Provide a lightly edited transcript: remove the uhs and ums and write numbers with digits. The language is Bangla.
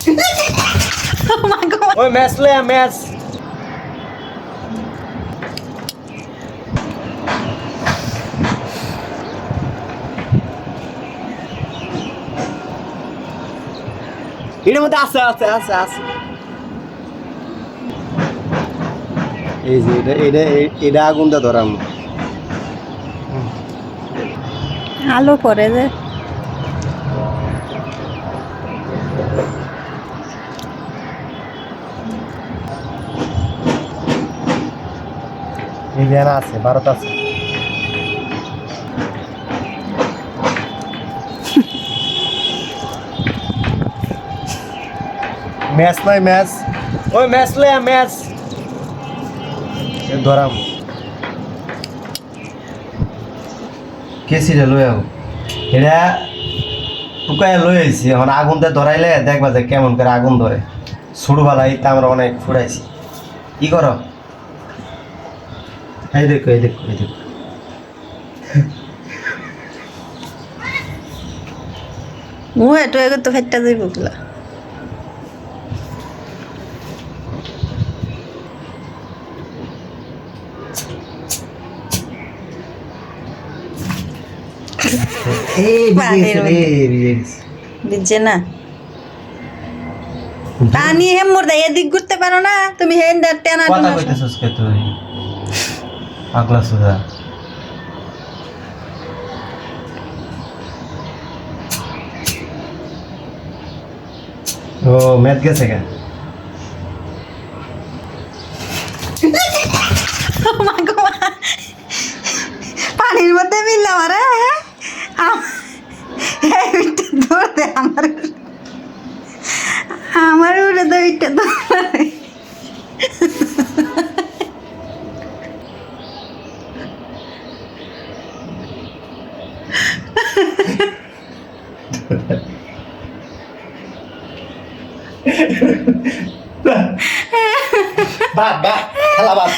Oh my god. ওই ম্যাচ লয়া ম্যাচ এর মধ্যে আছে আছে আছে আছে এই যে এটা আগুনটা ধরাম আলো পড়ে যে এই যে আছে ভারত আছে ম্যাচ নয় ম্যাচ ওই ম্যাচ লয়া ম্যাচ ধরাম কেসিটা লই আও এটা টুকায় লই আইছি এখন আগুনটা ধরাইলে দেখবা যে কেমন করে আগুন ধরে ছোটবেলায় তা আমরা অনেক ফুটাইছি কি করো এই দেখো এই দেখো এই দেখো মুহে তো এগো তো ফেটটা যাইব গুলা এই বুঝছে না পানি হেমর দা এদিক ঘুরতে পারো না তুমি হেন দা টেনা কথা কইতেছস কে তুই পাগলা সুদা ও ম্যাথ গেছে কেন Oh my god. পানির মধ্যে মিললাম আরে এইটা ধরতে আমার উড়ে তো এইটা ধরে বাদ খেলা বাদ